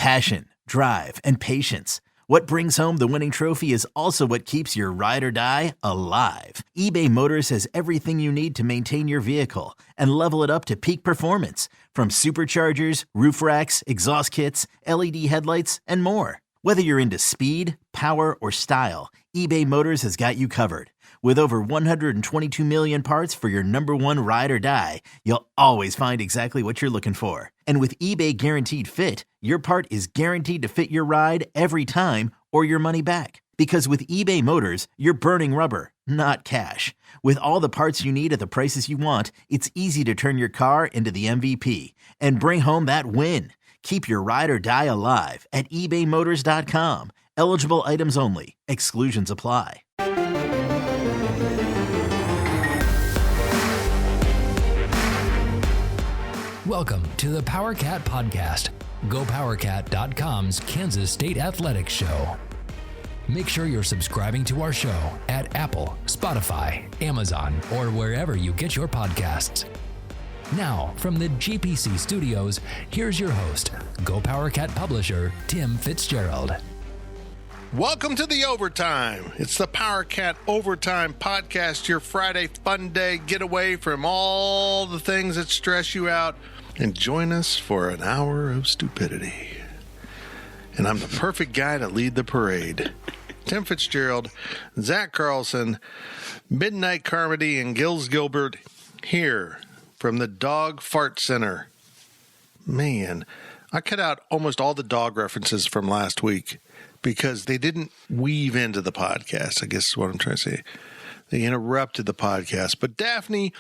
Passion, drive, and patience. What brings home the winning trophy is also what keeps your ride or die alive. eBay Motors has everything you need to maintain your vehicle and level it up to peak performance, from superchargers, roof racks, exhaust kits, LED headlights, and more. Whether you're into speed, power, or style, eBay Motors has got you covered. With over 122 million parts for your number one ride or die, you'll always find exactly what you're looking for. And with eBay Guaranteed Fit, your part is guaranteed to fit your ride every time or your money back. Because with eBay Motors, you're burning rubber, not cash. With all the parts you need at the prices you want, it's easy to turn your car into the MVP and bring home that win. Keep your ride or die alive at ebaymotors.com. Eligible items only. Exclusions apply. Welcome to the PowerCat Podcast, GoPowerCat.com's Kansas State Athletics Show. Make sure you're subscribing to our show at Apple, Spotify, Amazon, or wherever you get your podcasts. Now, from the GPC studios, here's your host, GoPowerCat publisher, Tim Fitzgerald. Welcome to the Overtime. It's the PowerCat Overtime Podcast, your Friday fun day getaway from all the things that stress you out, and join us for an hour of stupidity. And I'm the perfect guy to lead the parade. Tim Fitzgerald, Zach Carlson, Midnight Carmody, and Gills Gilbert here from the Dog Fart Center. Man, I cut out almost all the dog references from last week because they didn't weave into the podcast, I guess is what I'm trying to say. They interrupted the podcast. But Daphne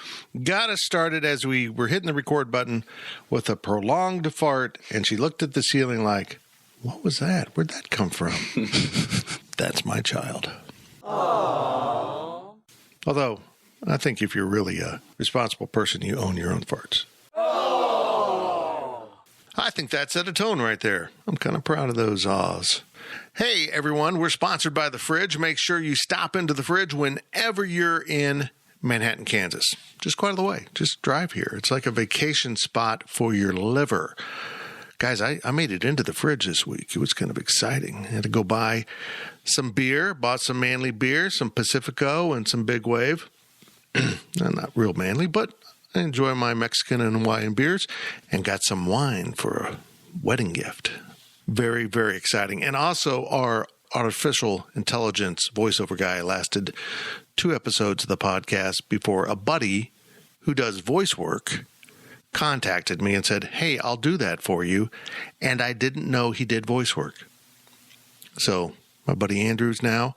got us started as we were hitting the record button with a prolonged fart, and she looked at the ceiling like, what was that? Where'd that come from? That's my child. Aww. Although, I think if you're really a responsible person, you own your own farts. Aww. I think that set a tone right there. I'm kind of proud of those ahs. Hey, everyone, we're sponsored by The Fridge. Make sure you stop into The Fridge whenever you're in Manhattan, Kansas. Just quite out of the way. Just drive here. It's like a vacation spot for your liver. Guys, I made it into The Fridge this week. It was kind of exciting. I had to go buy some beer, bought some manly beer, some Pacifico, and some Big Wave. Not real manly, but I enjoy my Mexican and Hawaiian beers, and got some wine for a wedding gift. Very, very exciting. And also, our artificial intelligence voiceover guy lasted 2 episodes of the podcast before a buddy who does voice work contacted me and said, hey, I'll do that for you. And I didn't know he did voice work. So my buddy Andrew's now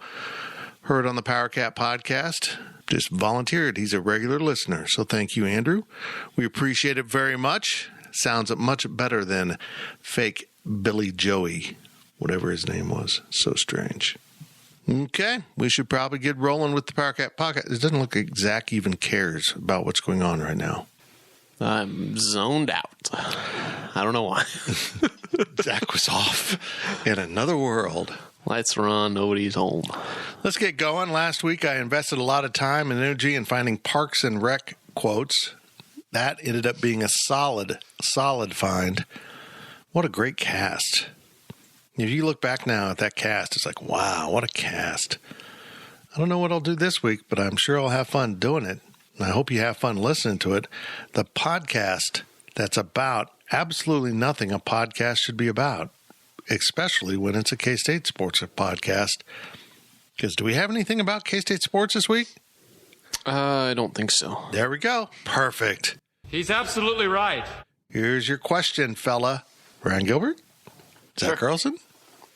heard on the PowerCat podcast, just volunteered. He's a regular listener. So thank you, Andrew. We appreciate it very much. Sounds much better than fake Billy Joey, whatever his name was. So strange. Okay, we should probably get rolling with the PowerCat podcast. It doesn't look like Zach even cares about what's going on right now. I'm zoned out. I don't know why. Zach was off in another world. Lights are on. Nobody's home. Let's get going. Last week, I invested a lot of time and energy in finding Parks and Rec quotes. That ended up being a solid find. What a great cast. If you look back now at that cast, it's like, wow, what a cast. I don't know what I'll do this week, but I'm sure I'll have fun doing it. And I hope you have fun listening to it. The podcast that's about absolutely nothing a podcast should be about, especially when it's a K-State sports podcast. Because do we have anything about K-State sports this week? I don't think so. There we go. Perfect. He's absolutely right. Here's your question, fella. Ryan Gilbert? Zach Carlson?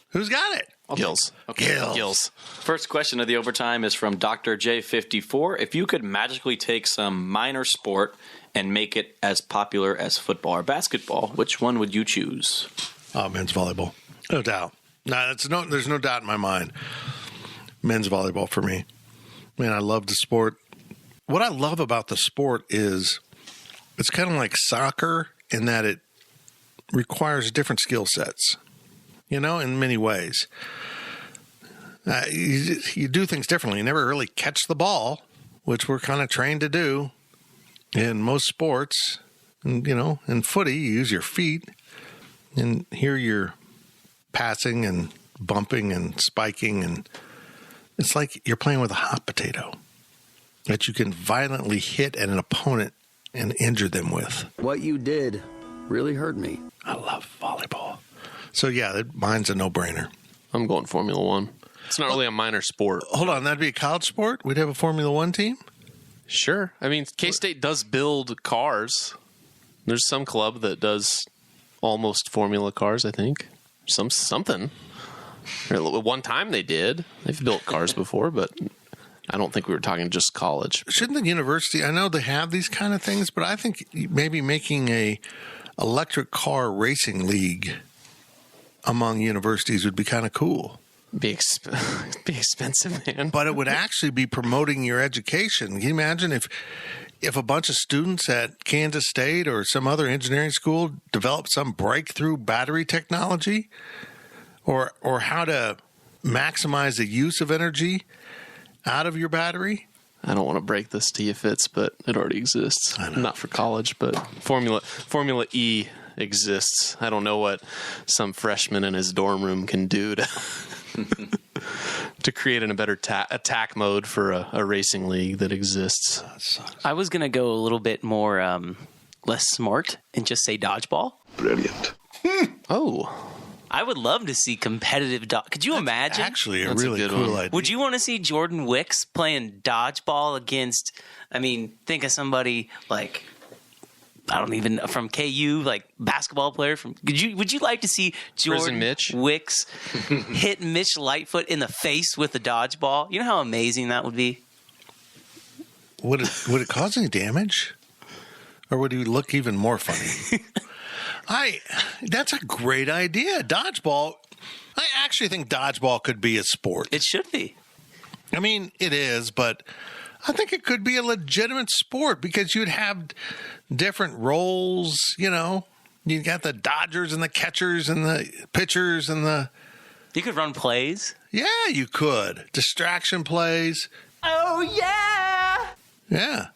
Who's got it? Gills. Okay. Gills. First question of the overtime is from Dr. J54. If you could magically take some minor sport and make it as popular as football or basketball, which one would you choose? Oh, men's volleyball. No doubt. There's no doubt in my mind. Men's volleyball for me. Man, I love the sport. What I love about the sport is it's kind of like soccer in that it requires different skill sets, in many ways. You do things differently. You never really catch the ball, which we're kind of trained to do in most sports. And, in footy, you use your feet. And here you're passing and bumping and spiking, and it's like you're playing with a hot potato that you can violently hit at an opponent and injure them with. What you did really hurt me. I love volleyball. So, yeah, mine's a no-brainer. I'm going Formula One. It's not really a minor sport. Hold on, that'd be a college sport? We'd have a Formula One team? Sure. I mean, K-State does build cars. There's some club that does almost formula cars, I think. Something. One time they did. They've built cars before, but I don't think we were talking just college. Shouldn't the university, I know they have these kind of things, but I think maybe making a electric car racing league among universities would be kind of cool. Be expensive, man. But it would actually be promoting your education. Can you imagine if a bunch of students at Kansas State or some other engineering school developed some breakthrough battery technology or how to maximize the use of energy out of your battery? I don't want to break this to you, Fitz, but it already exists. Not for college, but Formula E exists. I don't know what some freshman in his dorm room can do to create a better attack mode for a racing league that exists. I was going to go a little bit more less smart and just say dodgeball. Brilliant. Oh. I would love to see competitive Could you imagine? Actually, That's a really good cool one. idea. Would you want to see Jordan Wicks playing dodgeball against, think of somebody like, from KU, like basketball player would you like to see Jordan Mitch? Wicks hit Mitch Lightfoot in the face with a dodgeball? You know how amazing that would be? Would it cause any damage? Or would he look even more funny? That's a great idea. Dodgeball. I actually think dodgeball could be a sport. It should be. I mean, it is, but I think it could be a legitimate sport because you'd have different roles, you know. You got the dodgers and the catchers and the pitchers and the... You could run plays. Yeah, you could. Distraction plays. Oh, yeah! Yeah.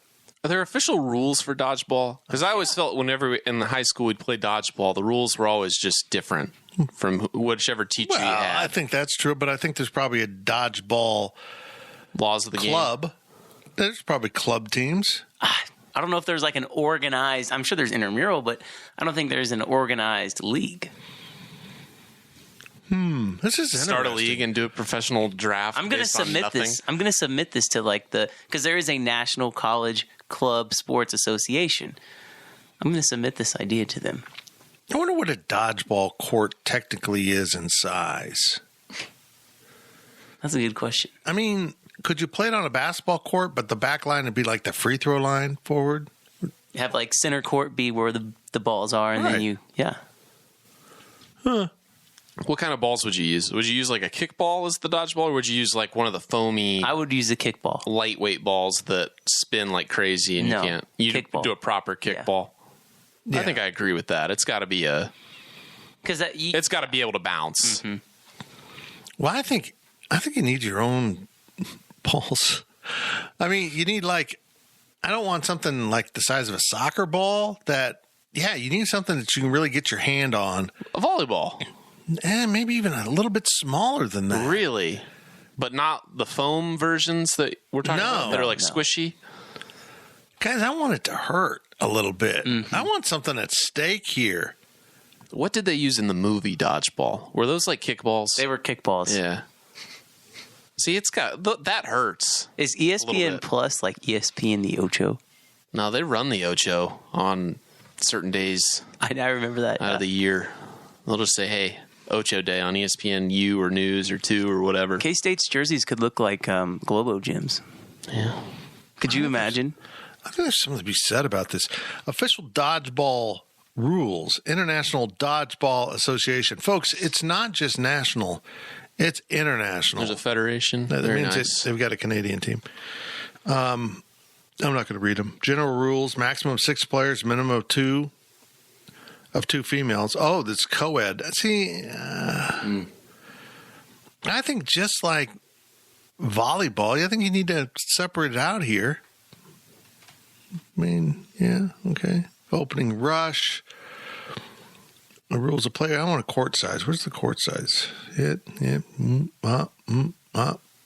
Are there official rules for dodgeball? Because I always felt whenever in the high school we'd play dodgeball, the rules were always just different from whichever teacher you had. I think that's true, but I think there's probably a dodgeball Laws of the club. There's probably club teams. I don't know if there's like an organized... I'm sure there's intramural, but I don't think there's an organized league. This is Start a interesting. league and do a professional draft. I'm going to based on submit nothing. this. I'm going to submit this to because there is a National College Club Sports Association. I'm going to submit this idea to them. I wonder what a dodgeball court technically is in size. That's a good question. I mean, could you play it on a basketball court, but the back line would be like the free throw line forward? You have like center court be where the balls are, and then What kind of balls would you use? Would you use like a kickball as the dodgeball, or would you use like one of the foamy, I would use a kickball. lightweight balls that spin like crazy and No, you can't? You kickball. do a proper kickball. Yeah. I think I agree with that. It's got to be Because it's got to be able to bounce. Mm-hmm. Well, I think you need your own balls. I mean, you need I don't want something like the size of a soccer ball you need something that you can really get your hand on. A volleyball, And maybe even a little bit smaller than that. really, but not the foam versions that we're talking about that are like squishy. Guys, I want it to hurt a little bit. I want something at stake here. What did they use in the movie Dodgeball? Were those like kickballs? they were kickballs. Yeah. See, it's got that hurts. Is little ESPN bit. Plus like ESPN the Ocho? No, they run the Ocho on certain days I remember that. out of the year. They'll just say, "Hey, Ocho Day on ESPN U or News or 2 or whatever." K-State's jerseys could look like Globo gyms. Yeah. Could you imagine? I think there's something to be said about this. Official dodgeball rules, International Dodgeball Association. Folks, it's not just national, it's international. There's a federation. That Very means nice. they've got a Canadian team. I'm not going to read them. General rules, maximum 6 players, minimum of 2 females. Oh, this co-ed. See, I think just like volleyball, I think you need to separate it out here. I mean, yeah, okay. Opening rush. The rules of play. I want a court size. Where's the court size?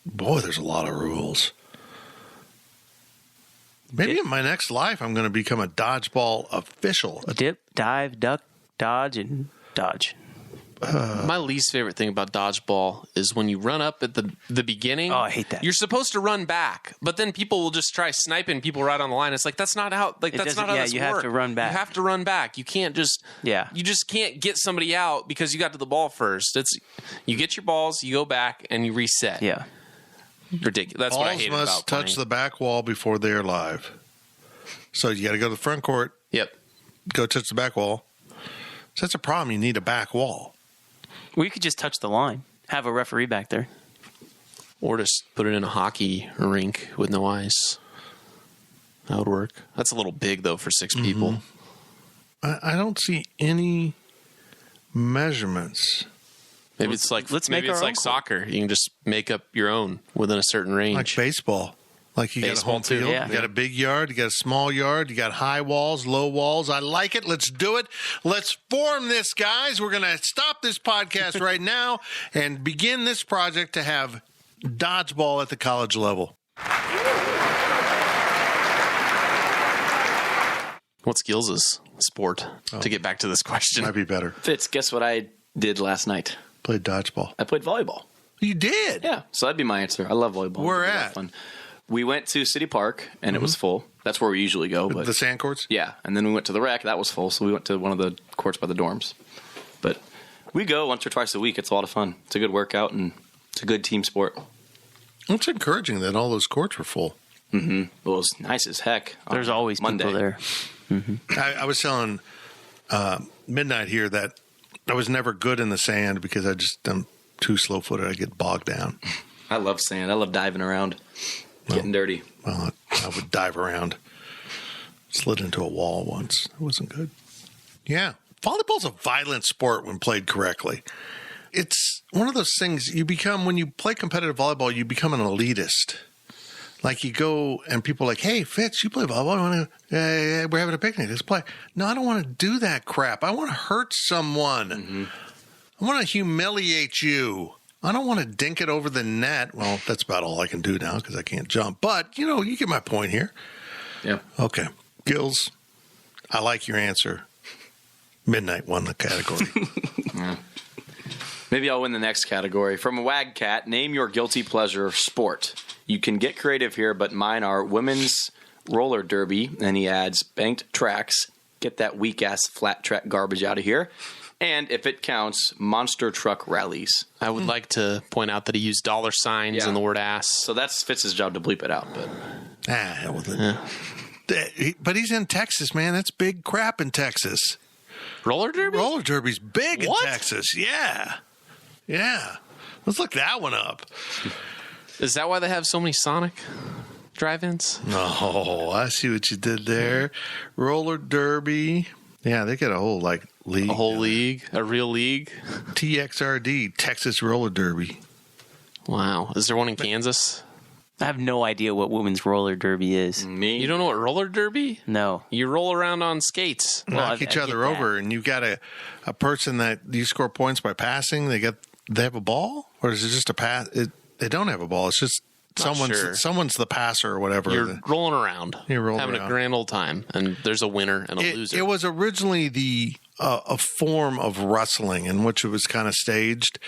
Boy, there's a lot of rules. Maybe in my next life, I'm going to become a dodgeball official. Dip, dive, duck, dodge, and dodge. My least favorite thing about dodgeball is when you run up at the beginning. Oh, I hate that. You're supposed to run back, but then people will just try sniping people right on the line. It's like that's not how. Like that's not how this works. You have to run back. You have to run back. You can't just. Yeah. You just can't get somebody out because you got to the ball first. You get your balls, you go back, and you reset. Yeah. Ridiculous. That's what I hate about balls must touch playing. the back wall before they're live. So you got to go to the front court. Yep. Go touch the back wall. So that's a problem. You need a back wall. Well, you could just touch the line. Have a referee back there. Or just put it in a hockey rink with no ice. That would work. That's a little big, though, for 6 people. I don't see any measurements. Maybe it's like let's make maybe it's our like own soccer. You can just make up your own within a certain range. Like baseball. Like you got a Baseball, home too. field, Yeah. you got a big yard, you got a small yard, you got high walls, low walls. I like it. Let's do it. Let's form this, guys. We're going to stop this podcast right now and begin this project to have dodgeball at the college level. What skills is sport? To get back to this question. Might be better. Fitz, guess what I did last night? Played dodgeball. I played volleyball. You did? Yeah, so that'd be my answer. I love volleyball. Where It's a lot of at? fun. We went to City Park, and it was full. That's where we usually go. But The sand courts? yeah, and then we went to the rec. That was full, so we went to one of the courts by the dorms. But we go once or twice a week. It's a lot of fun. It's a good workout, and it's a good team sport. It's encouraging that all those courts were full. Well, it was nice as heck. on There's always Monday. people there. I was telling Midnight here that I was never good in the sand because I'm too slow-footed. I get bogged down. I love sand. I love diving around, getting dirty. Well, I would dive around. Slid into a wall once. It wasn't good. Yeah. Volleyball's a violent sport when played correctly. It's one of those things you become, when you play competitive volleyball, you become an elitist. Like you go and people are like, hey, Fitz, you play volleyball? We're having a picnic. Let's play. No, I don't want to do that crap. I want to hurt someone. I want to humiliate you. I don't want to dink it over the net. Well, that's about all I can do now because I can't jump. But, you get my point here. Yeah. Okay. Gills, I like your answer. Midnight won the category. Maybe I'll win the next category. From a Wagcat, name your guilty pleasure sport. You can get creative here, but mine are women's roller derby. And he adds banked tracks. Get that weak-ass flat track garbage out of here. And if it counts, monster truck rallies. I would like to point out that he used dollar signs Yeah. and the word ass. So that's Fitz's job to bleep it out. But hell with it. But he's in Texas, man. That's big crap in Texas. Roller derby? Roller derby's big What? in Texas. Yeah. Yeah. Let's look that one up. Is that why they have so many Sonic drive-ins? Oh, I see what you did there. Roller derby. Yeah, they got a whole league. A whole league? A real league? TXRD, Texas Roller Derby. Wow. Is there one in Kansas? I have no idea what women's roller derby is. me, You don't know what roller derby? No. You roll around on skates. Knock I each get other that. over, and you've got a person that you score points by passing. They have a ball, or is it just a pass? They don't have a ball. It's just Not sure. someone's the passer or whatever. You're rolling around. You're rolling having around. a grand old time, and there's a winner and a loser. It was originally a form of wrestling in which it was kind of staged,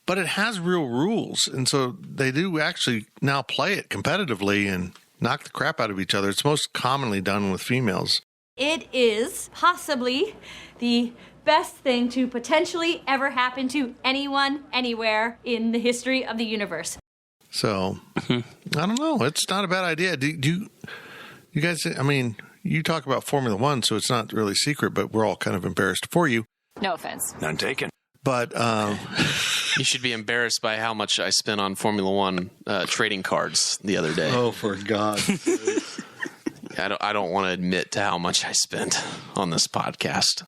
but it has real rules, and so they do actually now play it competitively and knock the crap out of each other. It's most commonly done with females. It is possibly the best thing to potentially ever happen to anyone, anywhere in the history of the universe. So, I don't know. It's not a bad idea. Do you guys, I mean, you talk about Formula One, so it's not really secret, but we're all kind of embarrassed for you. No offense. None taken. But You should be embarrassed by how much I spent on Formula One trading cards the other day. oh, for God. I don't want to admit to how much I spent on this podcast.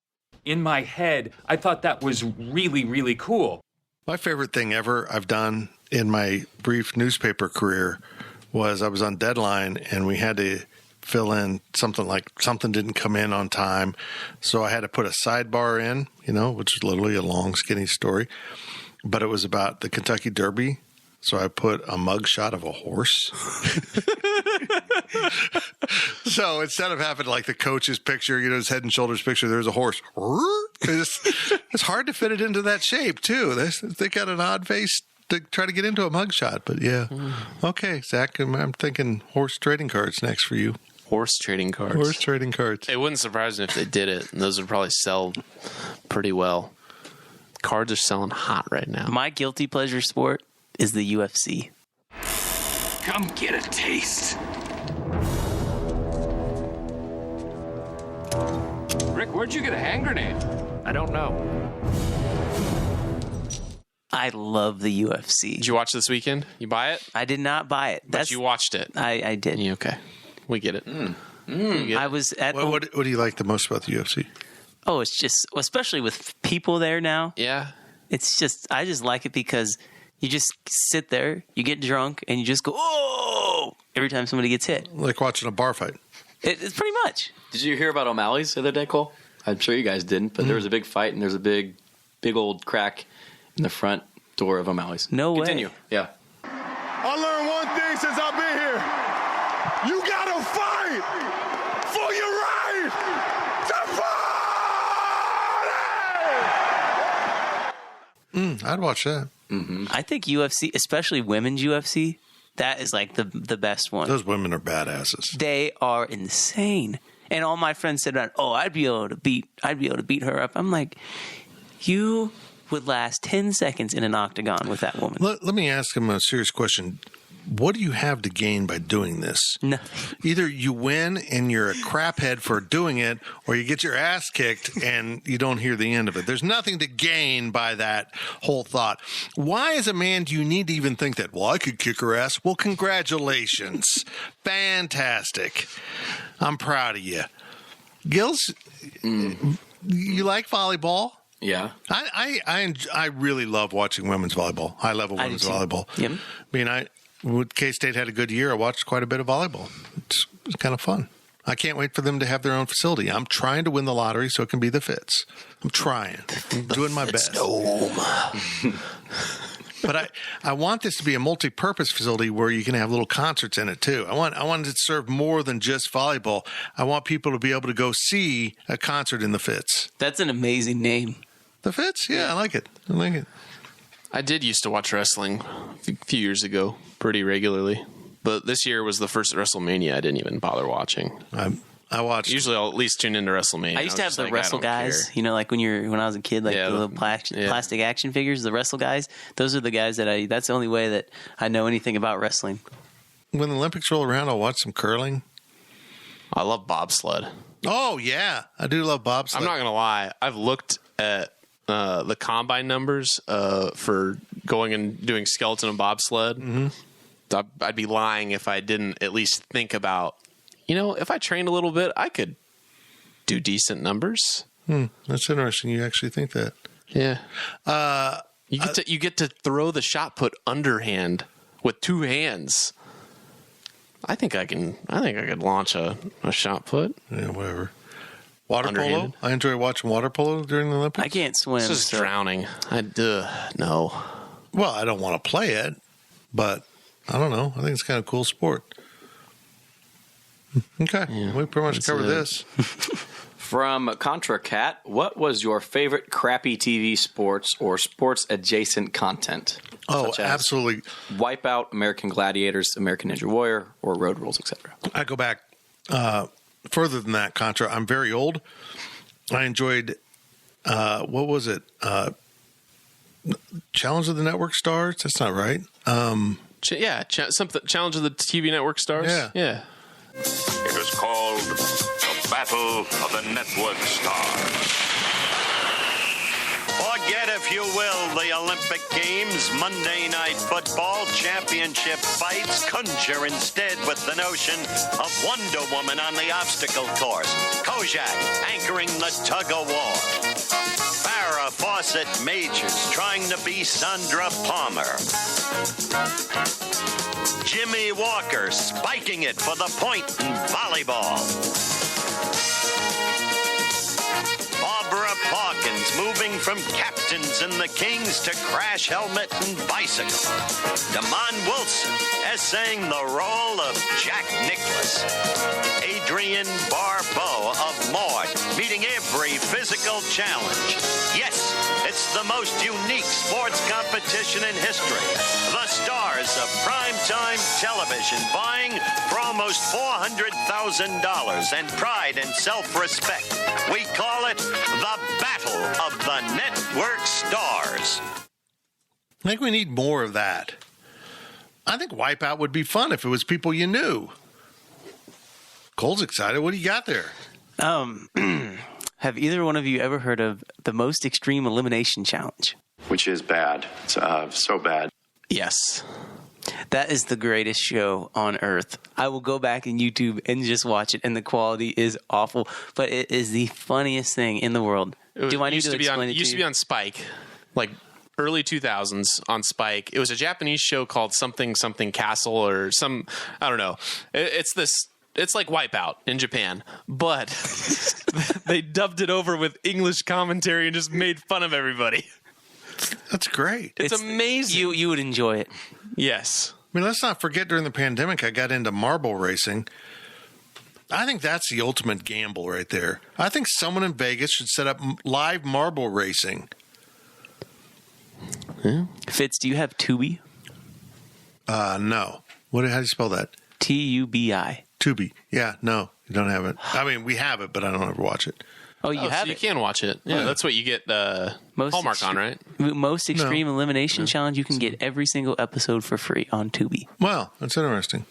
In my head, I thought that was really, really cool. My favorite thing ever I've done in my brief newspaper career was I was on Deadline and we had to fill in something didn't come in on time. So I had to put a sidebar in, which is literally a long, skinny story. But it was about the Kentucky Derby. So I put a mugshot of a horse. So instead of having like the coach's picture, his head and shoulders picture, there's a horse. It's hard to fit it into that shape, too. They got an odd face to try to get into a mugshot. But yeah. Okay, Zach, I'm thinking horse trading cards next for you. Horse trading cards. Horse trading cards. It wouldn't surprise me if they did it. And those would probably sell pretty well. Cards are selling hot right now. My guilty pleasure sport is the UFC. Come get a taste. Rick, where'd you get a hand grenade? I don't know. I love the UFC. Did you watch this weekend? You buy it? I did not buy it. But you watched it. I did. Yeah, okay. We get it. I was at. What do you like the most about the UFC? Oh, it's just, especially with people there now. Yeah. It's just, I just like it because you just sit there, you get drunk, and you just go, oh, every time somebody gets hit. Like watching a bar fight. It's pretty much. Did you hear about O'Malley's the other day, Cole? I'm sure you guys didn't, but there was a big fight, and there's a big old crack in the front door of O'Malley's. No way. Continue. Yeah. I learned one thing since I've been here. You gotta fight for your right to party! I'd watch that. I think UFC, especially women's UFC, that is like the best one. Those women are badasses. They are insane. And all my friends said, "Oh, I'd be able to beat her up." I'm like, you would last 10 seconds in an octagon with that woman. Let me ask him a serious question. What do you have to gain by doing this? Nothing. Either you win and you're a craphead for doing it, or you get your ass kicked and you don't hear the end of it. There's nothing to gain by that whole thought. Why, as a man, do you need to even think that, well, I could kick her ass? Well, congratulations. Fantastic. I'm proud of you. Gills, you like volleyball? Yeah. I really love watching women's volleyball. High level women's volleyball. Yep. I mean, K-State had a good year. I watched quite a bit of volleyball. It's kind of fun. I can't wait for them to have their own facility. I'm trying to win the lottery so it can be the Fitz. I'm trying. I'm doing my best. But I want this to be a multi-purpose facility where you can have little concerts in it too. I want it to serve more than just volleyball. I want people to be able to go see a concert in the Fitz. That's an amazing name. The Fitz? Yeah, I like it. I did used to watch wrestling a few years ago pretty regularly. But this year was the first WrestleMania I didn't even bother watching. I watched. Usually I'll at least tune into WrestleMania. I used to have the Wrestle Guys, like when I was a kid, like the little plastic action figures, the Wrestle Guys. Those are the guys that's the only way that I know anything about wrestling. When the Olympics roll around, I'll watch some curling. I love bobsled. Oh, yeah. I do love bobsled. I'm not going to lie. I've looked at the combine numbers for going and doing skeleton and bobsled. Mm-hmm. I'd be lying if I didn't at least think about, if I trained a little bit, I could do decent numbers. That's interesting. You actually think that. Yeah. You get to throw the shot put underhand with two hands. I think I could launch a shot put. Yeah, whatever. Water polo? I enjoy watching water polo during the Olympics. I can't swim. It's just drowning. No. Well, I don't want to play it, but I don't know. I think it's kind of a cool sport. Okay. Yeah, we pretty much covered this. From Contra Cat, what was your favorite crappy TV sports or sports adjacent content? Oh, absolutely. Wipeout, American Gladiators, American Ninja Warrior, or Road Rules, etc. I go back further than that, Contra. I'm very old. I enjoyed, what was it? Challenge of the Network Stars? That's not right. Challenge of the TV Network Stars? Yeah. It was called the Battle of the Network Stars. Forget, if you will, the Olympic Games, Monday Night Football, championship fights. Conjure instead with the notion of Wonder Woman on the obstacle course. Kojak anchoring the tug of war. Pharaoh Farrah Fawcett Majors trying to be Sandra Palmer. Jimmy Walker spiking it for the point in volleyball. Barbara Parkins moving from captains in the Kings to crash helmet and bicycle. Damon Wilson essaying the role of Jack Nicklaus. Adrienne Barbeau of Maud meeting every physical challenge. Yes, it's the most unique sports competition in history. The stars of primetime television vying for almost $400,000 and pride and self-respect. We call it the Battle of the Network Stars. I think we need more of that. I think Wipeout would be fun if it was people you knew. Cole's excited. What do you got there? Have either one of you ever heard of the Most Extreme Elimination Challenge? Which is bad. It's so bad. Yes. That is the greatest show on earth. I will go back in YouTube and just watch it, and the quality is awful, but it is the funniest thing in the world. Do I need to explain it to you? It used to be on Spike, like early 2000s on Spike. It was a Japanese show called something Castle or some, I don't know. It's like Wipeout in Japan, but they dubbed it over with English commentary and just made fun of everybody. That's great. It's amazing. You would enjoy it. Yes. I mean, let's not forget during the pandemic, I got into marble racing. I think that's the ultimate gamble right there. I think someone in Vegas should set up live marble racing. Yeah. Fitz, do you have Tubi? No. How do you spell that? Tubi. Tubi. Yeah, no, you don't have it. I mean, we have it, but I don't ever watch it. Oh, you have so it? You can watch it. Yeah, that's what you get Hallmark on, right? Most Extreme Elimination Challenge, you can get every single episode for free on Tubi. Well, that's interesting.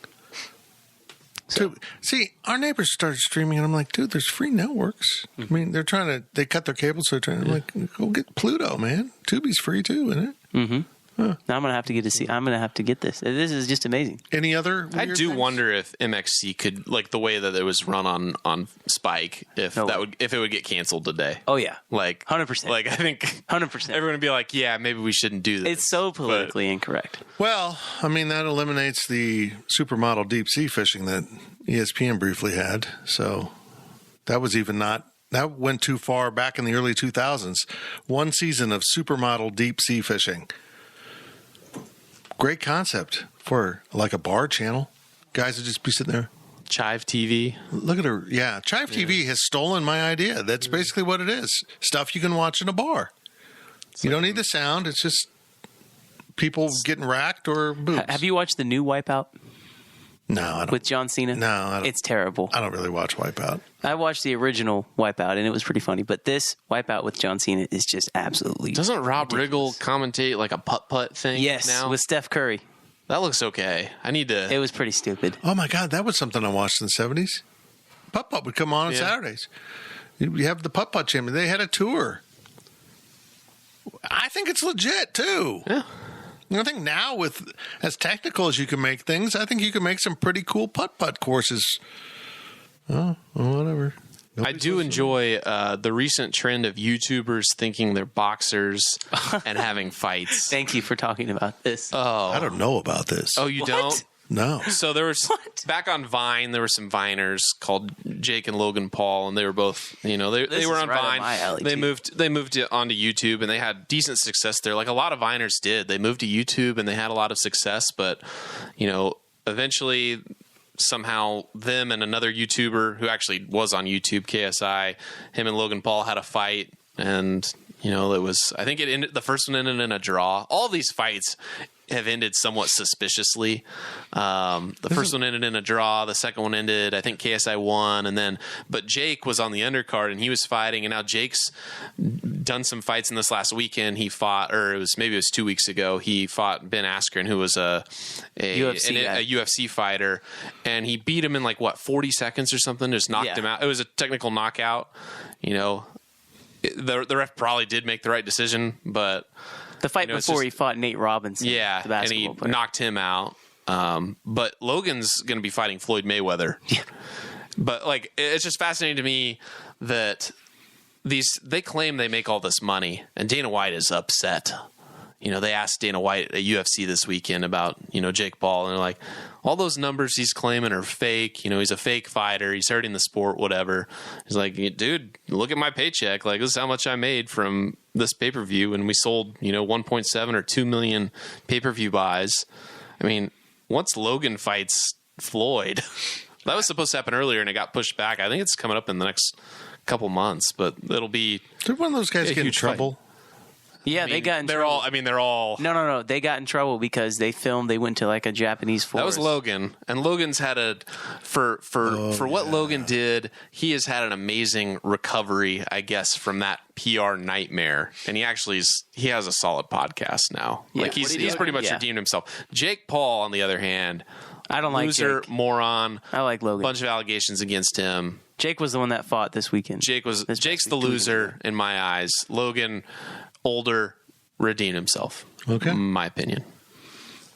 So, see, our neighbors started streaming, and I'm like, dude, there's free networks. I mean, they cut their cable, so I'm like, go get Pluto, man. Tubi's free too, isn't it? Mm-hmm. Huh. Now I'm gonna have to get this. This is just amazing. Any other? I do wonder if MXC could, like the way that it was run on Spike, if it would get canceled today. Oh yeah, like 100%. Like I think 100%. Everyone would be like, yeah, maybe we shouldn't do this. It's so politically incorrect. Well, I mean that eliminates the supermodel deep sea fishing that ESPN briefly had. So that was even not. That went too far back in the early 2000s. One season of supermodel deep sea fishing. Great concept for like a bar channel. Guys would just be sitting there. Chive TV. Look at her. Yeah. Chive TV has stolen my idea. That's basically what it is. Stuff you can watch in a bar. You don't need the sound. It's just people getting racked or boobs. Have you watched the new Wipeout? No, I don't. With John Cena? No, I don't. It's terrible. I don't really watch Wipeout. I watched the original Wipeout, and it was pretty funny. But this Wipeout with John Cena is just absolutely Doesn't Rob ridiculous. Riggle commentate like a putt-putt thing Yes, now? with Steph Curry. That looks okay. I need to... It was pretty stupid. Oh, my God. That was something I watched in the 70s. Putt-putt would come on Saturdays. You have the putt-putt champion. They had a tour. I think it's legit, too. Yeah. I think now, with as technical as you can make things, I think you can make some pretty cool putt-putt courses. Oh, whatever. I do enjoy the recent trend of YouTubers thinking they're boxers and having fights. Thank you for talking about this. Oh, I don't know about this. Oh, you What? don't? No. So there was back on Vine. There were some Viners called Jake and Logan Paul, and they were both, they were on Vine. They moved it onto YouTube, and they had decent success there. Like a lot of Viners did. They moved to YouTube, and they had a lot of success. But eventually, somehow, them and another YouTuber who actually was on YouTube, KSI, him and Logan Paul had a fight, and it was. I think it ended. The first one ended in a draw. All these fights have ended somewhat suspiciously. The first one ended in a draw. The second one ended, I think KSI won, but Jake was on the undercard and he was fighting, and now Jake's done some fights in this last weekend. He fought, or it was 2 weeks ago. He fought Ben Askren, who was a UFC fighter, and he beat him in 40 seconds or something. Just knocked him out. It was a technical knockout. The ref probably did make the right decision, but. The fight before he fought Nate Robinson. Yeah, the basketball and he player. knocked him out. But Logan's going to be fighting Floyd Mayweather. Yeah. But it's just fascinating to me that they claim they make all this money, and Dana White is upset. They asked Dana White at UFC this weekend about, Jake Paul, and they're like, all those numbers he's claiming are fake. He's a fake fighter. He's hurting the sport, whatever. He's like, dude, look at my paycheck. Like, this is how much I made from this pay-per-view, and we sold, 1.7 or 2 million pay-per-view buys. I mean, once Logan fights Floyd, that was supposed to happen earlier, and it got pushed back. I think it's coming up in the next couple months, but it'll be. Did one of those guys get in trouble? Fight. Yeah, they got in they're trouble. They're all. No. They got in trouble because they went to like a Japanese forest. That was Logan, and Logan's had for what Logan did. He has had an amazing recovery, I guess, from that PR nightmare, and he has a solid podcast now. Yeah, like he's pretty much redeemed himself. Jake Paul, on the other hand, I don't like loser, Jake. moron. I like Logan. Bunch of allegations against him. Jake was the one that fought this weekend. Jake's the loser in my eyes. Logan, older, redeemed himself. Okay. In my opinion.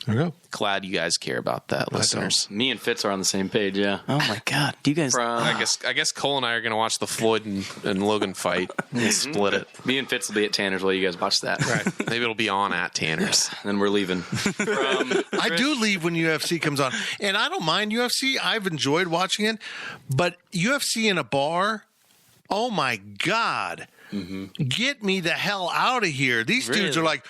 There you go. Glad you guys care about that, listeners. Me and Fitz are on the same page, yeah. Oh my God. Do you guys... I guess Cole and I are going to watch the Floyd and Logan fight. We'll split it. Me and Fitz will be at Tanner's while you guys watch that. Right. Maybe it'll be on at Tanner's. Then we're leaving. I do leave when UFC comes on. And I don't mind UFC. I've enjoyed watching it. But UFC in a bar, oh my God. Mm-hmm. Get me the hell out of here. These dudes are like,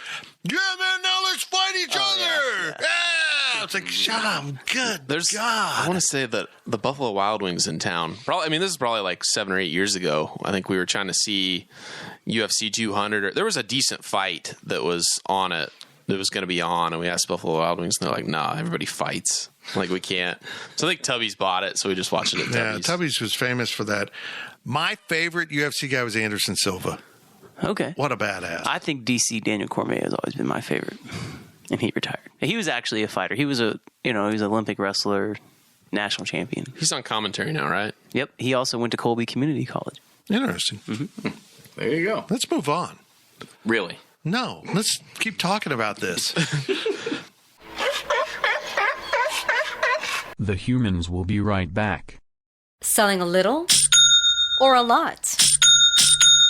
yeah, man, now let's fight each other. Yeah. It's like, shut up. Good God. I want to say that the Buffalo Wild Wings in town, this is probably like 7 or 8 years ago. I think we were trying to see UFC 200. There was a decent fight that was on it. That was going to be on, and we asked Buffalo Wild Wings, and they're like, nah, everybody fights. Like, we can't. So I think Tubby's bought it, so we just watched it at Tubby's. Yeah, Tubby's was famous for that. My favorite UFC guy was Anderson Silva. Okay. What a badass. I think DC Daniel Cormier has always been my favorite. And he retired. He was actually a fighter. He was he was an Olympic wrestler, national champion. He's on commentary now, right? Yep. He also went to Colby Community College. Interesting. Mm-hmm. There you go. Let's move on. Really? No, let's keep talking about this. The humans will be right back. Selling a little or a lot?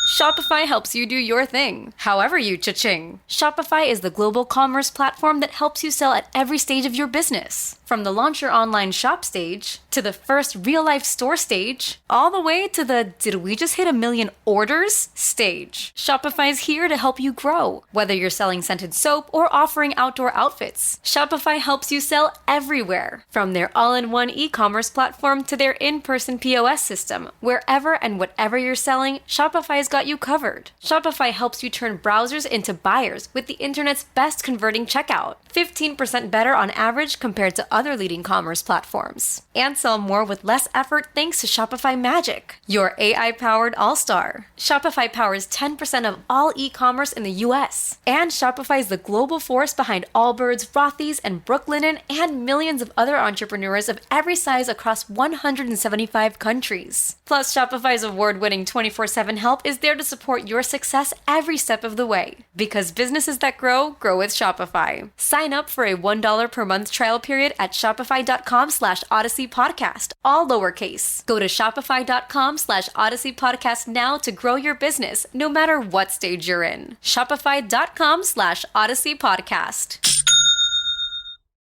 Shopify helps you do your thing, however you cha-ching. Shopify is the global commerce platform that helps you sell at every stage of your business. From the launch your online shop stage, to the first real-life store stage, all the way to the did we just hit 1 million orders stage. Shopify's here to help you grow. Whether you're selling scented soap or offering outdoor outfits, Shopify helps you sell everywhere. From their all-in-one e-commerce platform to their in-person POS system, wherever and whatever you're selling, Shopify's got you covered. Shopify helps you turn browsers into buyers with the internet's best converting checkout. 15% better on average compared to other leading commerce platforms. And sell more with less effort thanks to Shopify Magic, your AI-powered all-star. Shopify powers 10% of all e-commerce in the US. And Shopify is the global force behind Allbirds, Rothy's, and Brooklinen, and millions of other entrepreneurs of every size across 175 countries. Plus, Shopify's award-winning 24/7 help is there to support your success every step of the way. Because businesses that grow with Shopify. Sign up for a $1 per month trial period at shopify.com/Odyssey Podcast, all lowercase. Go to shopify.com/Odyssey Podcast now to grow your business, no matter what stage you're in. Shopify.com/Odyssey Podcast.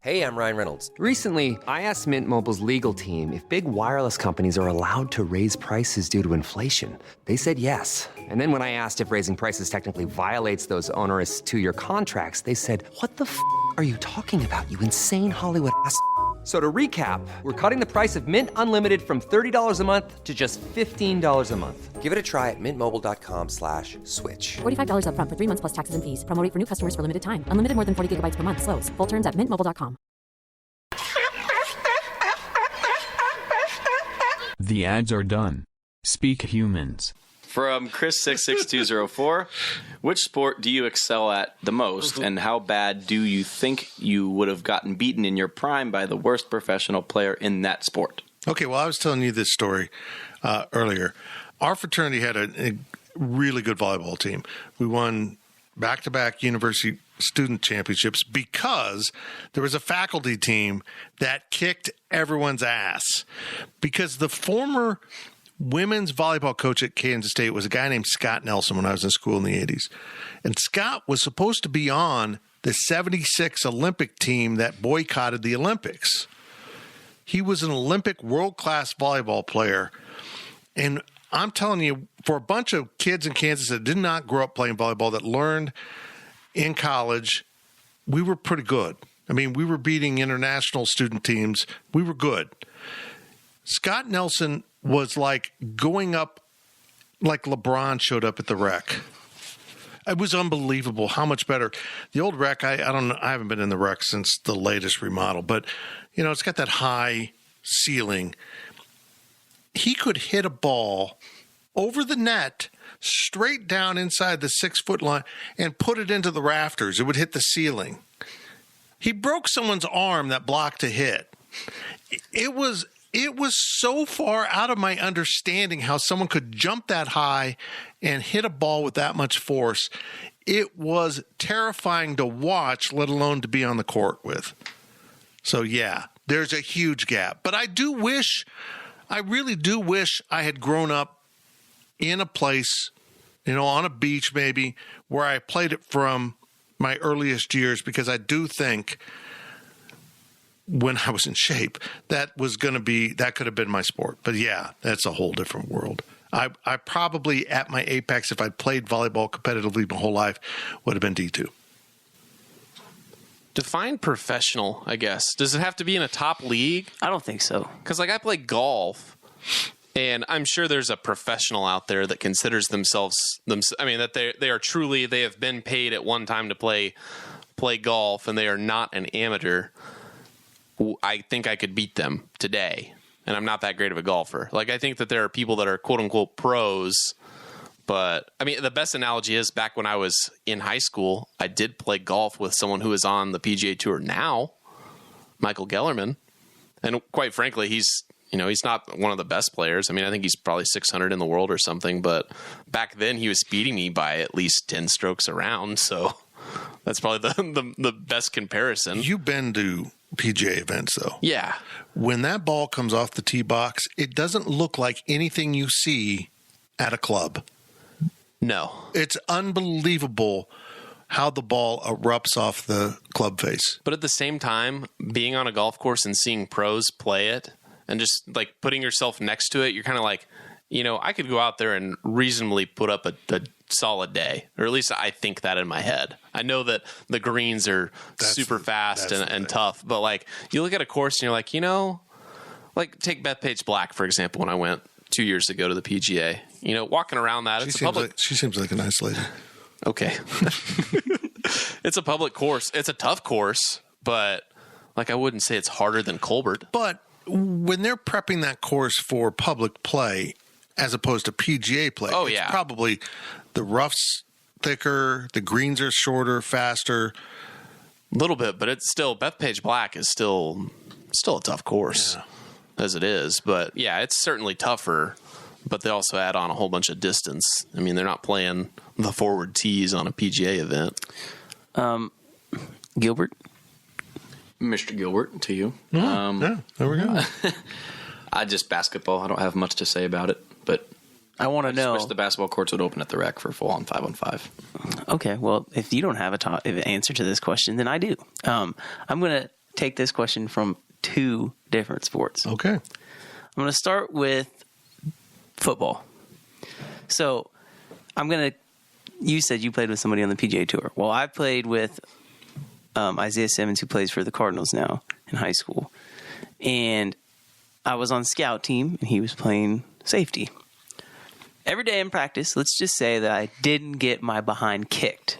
Hey, I'm Ryan Reynolds. Recently, I asked Mint Mobile's legal team if big wireless companies are allowed to raise prices due to inflation. They said yes. And then when I asked if raising prices technically violates those onerous 2-year contracts, they said, what the f*** are you talking about, you insane Hollywood ass f- So to recap, we're cutting the price of Mint Unlimited from $30 a month to just $15 a month. Give it a try at mintmobile.com/switch. $45 up front for 3 months plus taxes and fees. Promo rate for new customers for limited time. Unlimited more than 40 gigabytes per month. Slows full terms at mintmobile.com. The ads are done. Speak humans. From Chris66204, which sport do you excel at the most, and how bad do you think you would have gotten beaten in your prime by the worst professional player in that sport? Okay, well, I was telling you this story earlier. Our fraternity had a really good volleyball team. We won back-to-back university student championships because there was a faculty team that kicked everyone's ass. Because the former women's volleyball coach at Kansas State was a guy named Scott Nelson when I was in school in the 80s. And Scott was supposed to be on the 76 Olympic team that boycotted the Olympics. He was an Olympic world-class volleyball player. And I'm telling you, for a bunch of kids in Kansas that did not grow up playing volleyball, that learned in college, we were pretty good. I mean, we were beating international student teams. We were good. Scott Nelson was like going up like LeBron showed up at the Rec. It was unbelievable how much better. The old Rec, I don't know, I haven't been in the Rec since the latest remodel, but you know, it's got that high ceiling. He could hit a ball over the net straight down inside the 6-foot line and put it into the rafters. It would hit the ceiling. He broke someone's arm that blocked a hit. It was so far out of my understanding how someone could jump that high and hit a ball with that much force. It was terrifying to watch, let alone to be on the court with. So, yeah, there's a huge gap. But I really do wish I had grown up in a place, you know, on a beach maybe, where I played it from my earliest years, because I do think when I was in shape, that could have been my sport. But yeah, that's a whole different world. I probably at my apex, if I'd played volleyball competitively my whole life, would have been D2. Define professional, I guess. Does it have to be in a top league? I don't think so. Because like I play golf, and I'm sure there's a professional out there that considers themselves. I mean, that they are truly, they have been paid at one time to play golf, and they are not an amateur. I think I could beat them today, and I'm not that great of a golfer. Like, I think that there are people that are quote-unquote pros, but, I mean, the best analogy is back when I was in high school, I did play golf with someone who is on the PGA Tour now, Michael Gellerman, and quite frankly, he's not one of the best players. I mean, I think he's probably 600 in the world or something, but back then he was beating me by at least 10 strokes around, so that's probably the best comparison. You've been to PGA events, though. Yeah. When that ball comes off the tee box, it doesn't look like anything you see at a club. No. It's unbelievable how the ball erupts off the club face. But at the same time, being on a golf course and seeing pros play it and just like putting yourself next to it, you're kind of like, you know, I could go out there and reasonably put up a solid day, or at least I think that in my head. I know that the greens are super fast and tough, but like you look at a course and you're like, you know, like take Bethpage Black, for example, when I went 2 years ago to the PGA, you know, walking around that, she seems like a nice lady. Okay. It's a public course. It's a tough course, but like I wouldn't say it's harder than Colbert. But when they're prepping that course for public play as opposed to PGA play, it's probably the rough's thicker, the greens are shorter, faster. A little bit, but it's still, Bethpage Black is still a tough course as it is. But yeah, it's certainly tougher, but they also add on a whole bunch of distance. I mean, they're not playing the forward tees on a PGA event. Gilbert? Mr. Gilbert, to you. Yeah, there we go. Basketball. I don't have much to say about it, but I want to know. Wish the basketball courts would open at the Rec for full on 5-on-5. Okay, well, if you don't have an answer to this question, then I do. I'm going to take this question from two different sports. Okay. I'm going to start with football. So you said you played with somebody on the PGA Tour. Well, I played with Isaiah Simmons, who plays for the Cardinals now in high school. And I was on scout team, and he was playing safety. Every day in practice, let's just say that I didn't get my behind kicked.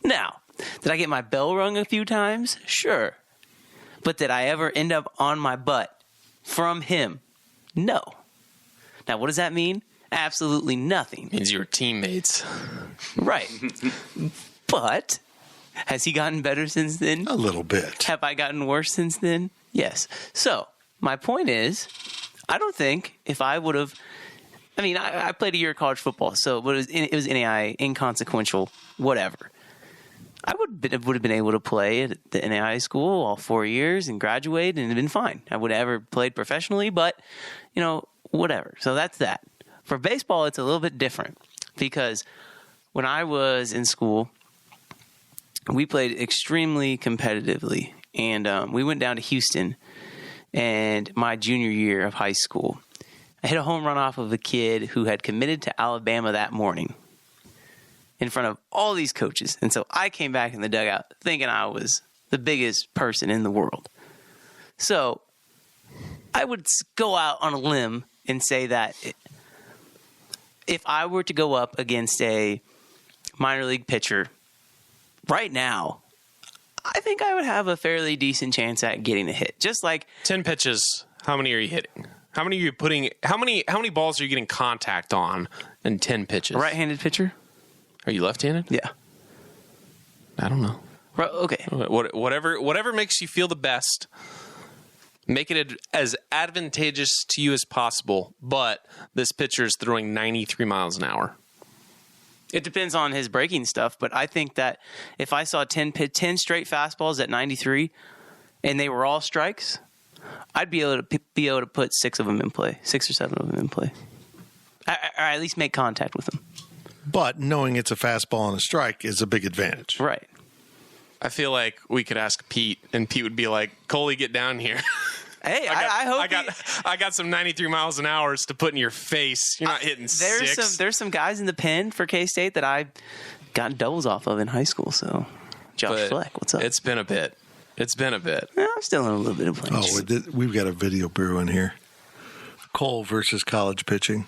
Now, did I get my bell rung a few times? Sure. But did I ever end up on my butt from him? No. Now, what does that mean? Absolutely nothing. It means you were teammates. Right. But has he gotten better since then? A little bit. Have I gotten worse since then? Yes. So, my point is, I don't think if I would have... I mean, I played a year of college football, so it was NAI, inconsequential, whatever. I would have been able to play at the NAI school all 4 years and graduate and it had been fine. I would have ever played professionally, but, you know, whatever. So that's that. For baseball, it's a little bit different because when I was in school, we played extremely competitively. And we went down to Houston, and my junior year of high school, I hit a home run off of a kid who had committed to Alabama that morning in front of all these coaches. And so I came back in the dugout thinking I was the biggest person in the world. So I would go out on a limb and say that if I were to go up against a minor league pitcher right now, I think I would have a fairly decent chance at getting a hit. Just like 10 pitches, how many are you hitting? How many are you putting? How many balls are you getting contact on in 10 pitches? A right-handed pitcher? Are you left-handed? Yeah. I don't know. Right, okay. Whatever makes you feel the best. Make it as advantageous to you as possible. But this pitcher is throwing 93 miles an hour. It depends on his breaking stuff, but I think that if I saw 10 straight fastballs at 93 and they were all strikes, I'd be able to put 6 of them in play, 6 or 7 of them in play. Or at least make contact with them. But knowing it's a fastball and a strike is a big advantage. Right. I feel like we could ask Pete, and Pete would be like, Coley, get down here. Hey, I hope I got some 93 miles an hour to put in your face. You're not hitting 6. There's some guys in the pen for K-State that I got doubles off of in high school. So, Josh Fleck, what's up? It's been a bit. Yeah, I'm still in a little bit of play. Oh, we've got a video brewing here. Cole versus college pitching.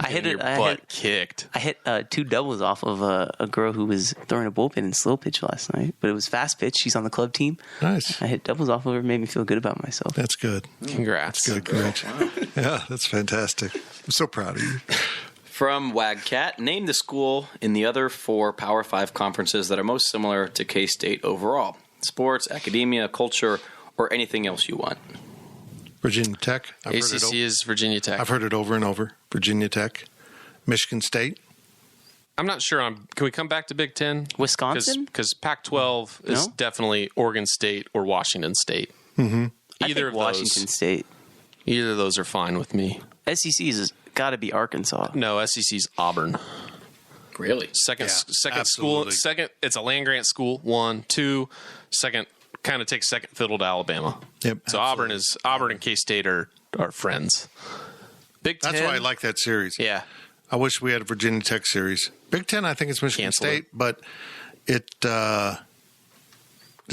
I hit kicked. I hit 2 doubles off of a girl who was throwing a bullpen in slow pitch last night, but it was fast pitch. She's on the club team. Nice. I hit doubles off of her. Made me feel good about myself. That's good. Congrats. That's good. Great. Yeah, that's fantastic. I'm so proud of you. From Wagcat, name the school in the other 4 Power 5 conferences that are most similar to K-State overall. Sports, academia, culture, or anything else you want. Virginia Tech. ACC is Virginia Tech. I've heard it over and over. Virginia Tech. Michigan State. I'm not sure. Can we come back to Big Ten? Wisconsin? Because Pac-12 is definitely Oregon State or Washington State. Mm-hmm. Either of those. Washington State. Either of those are fine with me. SEC's got to be Arkansas. No, SEC's Auburn. Really? Second school. Second, it's a land-grant school. 1, 2. Second, kind of takes second fiddle to Alabama. Yep. So Auburn and K-State are friends. Big Ten. That's why I like that series. Yeah. I wish we had a Virginia Tech series. Big Ten, I think it's Michigan State, but it just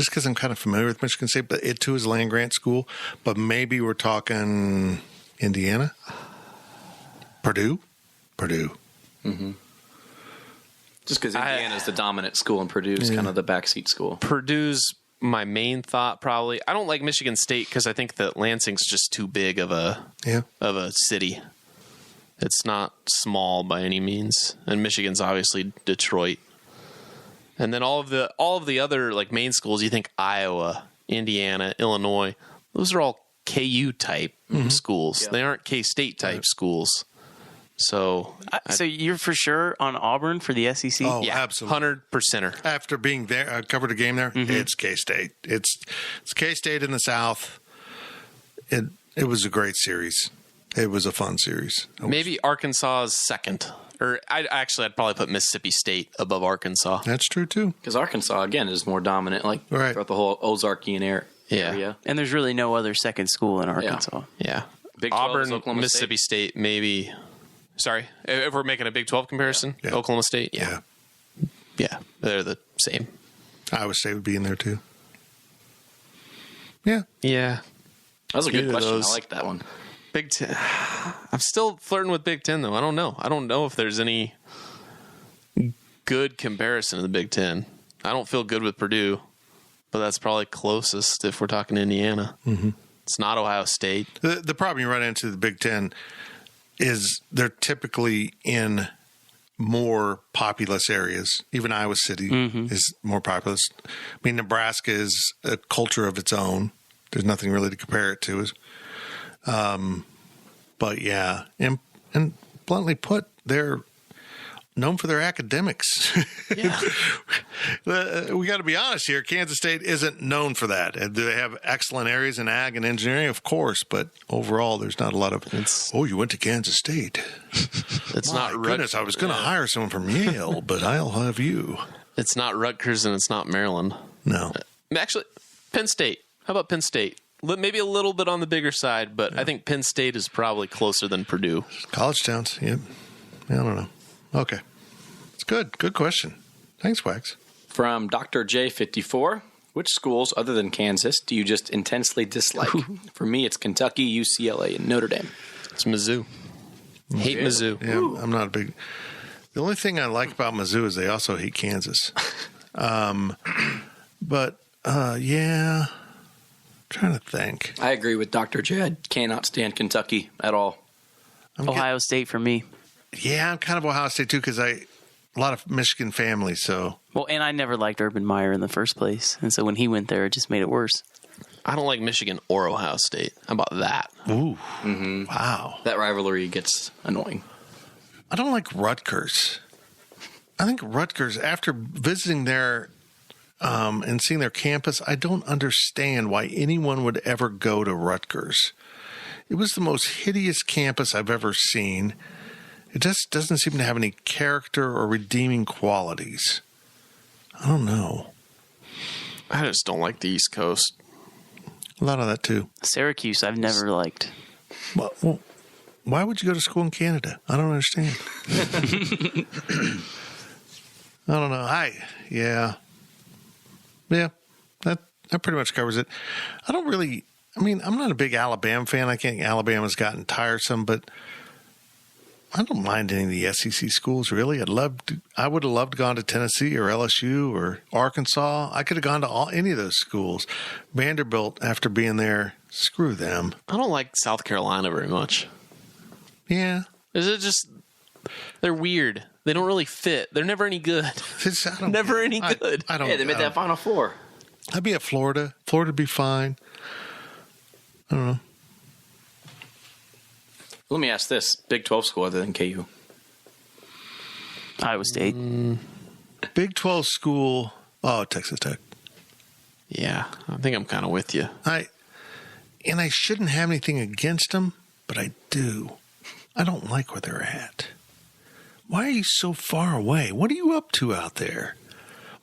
because I'm kind of familiar with Michigan State, but it too is a land-grant school. But maybe we're talking Indiana, Purdue. Mm-hmm. Just because Indiana is the dominant school and Purdue's kind of the backseat school. Purdue's my main thought, probably. I don't like Michigan State because I think that Lansing's just too big of a city. It's not small by any means, and Michigan's obviously Detroit. And then all of the other like main schools, you think Iowa, Indiana, Illinois, those are all KU type schools. Yeah. They aren't K-State type schools. So you're for sure on Auburn for the SEC? Oh, yeah, absolutely. 100%er. After being there, covered a game there, it's K-State. It's K-State in the South. It was a great series. It was a fun series. Maybe Arkansas is second. Or I'd probably put Mississippi State above Arkansas. That's true, too. Because Arkansas, again, is more dominant, throughout the whole Ozarkian area. Yeah. And there's really no other second school in Arkansas. Yeah. Big 12 Auburn, is Oklahoma Mississippi State, maybe. Sorry, if we're making a Big 12 comparison, Oklahoma State, yeah, they're the same. Iowa State would be in there too. Yeah. That was a good question. I like that one. Big Ten. I'm still flirting with Big Ten though. I don't know if there's any good comparison to the Big Ten. I don't feel good with Purdue, but that's probably closest if we're talking Indiana. Mm-hmm. It's not Ohio State. The problem you run into the Big Ten is they're typically in more populous areas. Even Iowa City is more populous. I mean, Nebraska is a culture of its own. There's nothing really to compare it to. But yeah, and bluntly put, they're known for their academics. Yeah. We got to be honest here. Kansas State isn't known for that. Do they have excellent areas in ag and engineering? Of course, but overall, there's not a lot of. You went to Kansas State. It's My not goodness. I was going to hire someone from Yale, but I'll have you. It's not Rutgers and it's not Maryland. No. Actually, Penn State. How about Penn State? Maybe a little bit on the bigger side, but I think Penn State is probably closer than Purdue. College towns. Yep. I don't know. Okay. It's good. Good question. Thanks, Wax. From Dr. J54, which schools other than Kansas do you just intensely dislike? For me, it's Kentucky, UCLA, and Notre Dame. It's Mizzou. Hate Mizzou. Yeah, I'm not a big. The only thing I like about Mizzou is they also hate Kansas. Yeah. Trying to think. I agree with Dr. J. I cannot stand Kentucky at all. Ohio State for me. Yeah, I'm kind of Ohio State too because a lot of Michigan family. So well, and I never liked Urban Meyer in the first place, and so when he went there, it just made it worse. I don't like Michigan or Ohio State. How about that? Ooh, mm-hmm. Wow, that rivalry gets annoying. I don't like Rutgers. I think Rutgers, after visiting there and seeing their campus, I don't understand why anyone would ever go to Rutgers. It was the most hideous campus I've ever seen. It just doesn't seem to have any character or redeeming qualities. I don't know. I just don't like the East Coast. A lot of that, too. Syracuse, I've never liked. Well, why would you go to school in Canada? I don't understand. I don't know. Yeah, that pretty much covers it. I'm not a big Alabama fan. I think Alabama's gotten tiresome, but I don't mind any of the SEC schools, really. I would have loved to gone to Tennessee or LSU or Arkansas. I could have gone to any of those schools. Vanderbilt, after being there, screw them. I don't like South Carolina very much. Yeah. Is it just they're weird? They don't really fit. They're never any good. Never any good. I don't. Hey, they made that Final Four. I'd be at Florida. Florida'd be fine. I don't know. Let me ask this. Big 12 school other than KU? Iowa State. Big 12 school. Oh, Texas Tech. Yeah, I think I'm kind of with you. I shouldn't have anything against them, but I do. I don't like where they're at. Why are you so far away? What are you up to out there?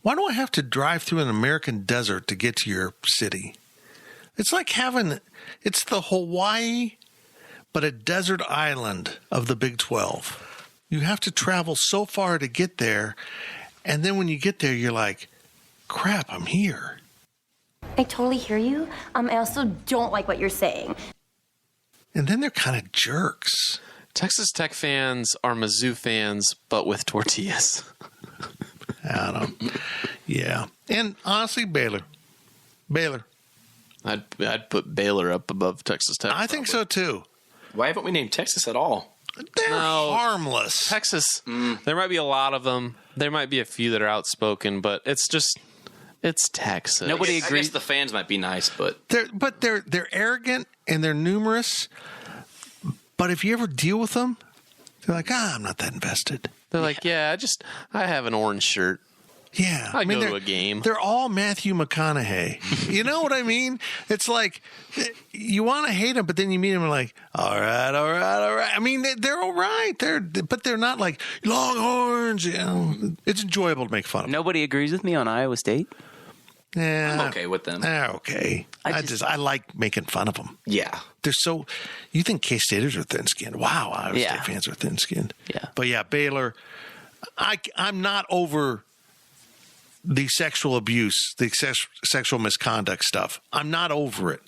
Why do I have to drive through an American desert to get to your city? It's like it's the Hawaii, but a desert island of the Big 12. You have to travel so far to get there, and then when you get there, you're like, crap, I'm here. I totally hear you. I also don't like what you're saying. And then they're kind of jerks. Texas Tech fans are Mizzou fans, but with tortillas. I don't know. Yeah. And honestly, Baylor. I'd put Baylor up above Texas Tech. I think so, too. Why haven't we named Texas at all? They're harmless. Texas, there might be a lot of them. There might be a few that are outspoken, but it's Texas. Nobody agrees. I guess the fans might be nice, but they're arrogant and they're numerous. But if you ever deal with them, they're like, I'm not that invested. They're like, I have an orange shirt. Yeah. I go to a game. They're all Matthew McConaughey. You know what I mean? It's like you want to hate them, but then you meet them and like, all right. I mean, they're all right. But they're not like Longhorns. You know, it's enjoyable to make fun of them. Nobody agrees with me on Iowa State. Yeah, I'm okay with them. Okay. I like making fun of them. Yeah. They're so. You think K-Staters are thin-skinned? Wow, Iowa State fans are thin-skinned. Yeah. But yeah, Baylor. I'm not over the sexual abuse, the sexual misconduct stuff. I'm not over it.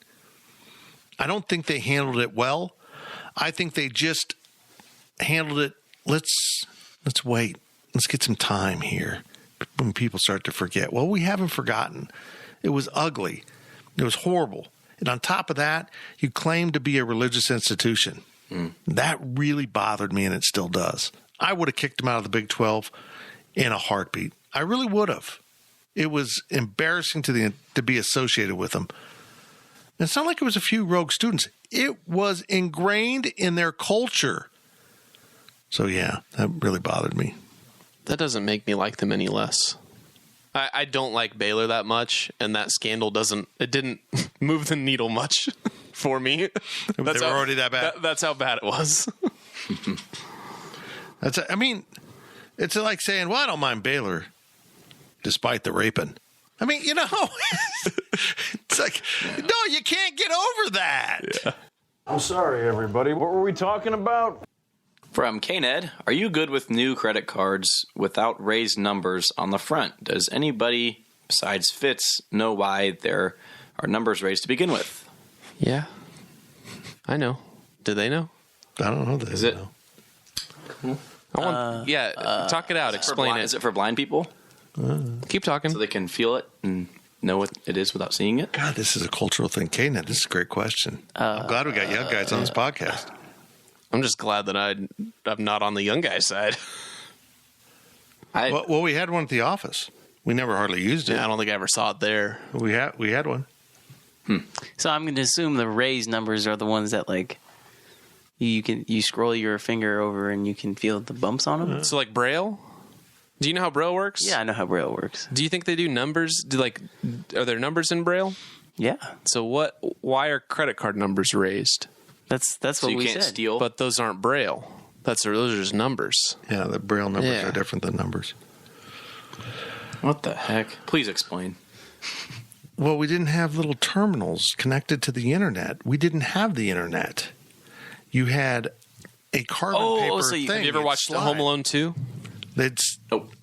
I don't think they handled it well. I think they just handled it. Let's wait. Let's get some time here. When people start to forget. Well, we haven't forgotten. It was ugly. It was horrible. And on top of that, you claim to be a religious institution. That really bothered me, and it still does. I would have kicked them out of the Big 12 in a heartbeat. I really would have. It was embarrassing to be associated with them. And it's not like it was a few rogue students. It was ingrained in their culture. So, yeah, that really bothered me. That doesn't make me like them any less. I don't like Baylor that much, and that scandal didn't move the needle much for me. They were already that bad. That's how bad it was. It's like saying, well, I don't mind Baylor, despite the raping. I mean, it's like, no, you can't get over that. Yeah. I'm sorry, everybody. What were we talking about? From KNED, are you good with new credit cards without raised numbers on the front? Does anybody besides Fitz know why there are numbers raised to begin with? Yeah. I know. Do they know? I don't know. Is it? Cool. Talk it out. Explain it. Is it for blind people? Keep talking. So they can feel it and know what it is without seeing it? God, this is a cultural thing. KNED, this is a great question. I'm glad we got young guys on this podcast. I'm just glad that I'm not on the young guy side. Well, we had one at the office. We never hardly used it. Yeah, I don't think I ever saw it there. We had one. So I'm going to assume the raised numbers are the ones that like you scroll your finger over and you can feel the bumps on them. So like Braille? Do you know how Braille works? Yeah, I know how Braille works. Do you think they do numbers? Are there numbers in Braille? Yeah. So why are credit card numbers raised? That's what we said. Steal. But those aren't Braille. Those are just numbers. Yeah, the Braille numbers are different than numbers. What the heck? Please explain. Well, we didn't have little terminals connected to the internet. We didn't have the internet. You had a carbon paper thing. Have you ever watched Home Alone 2?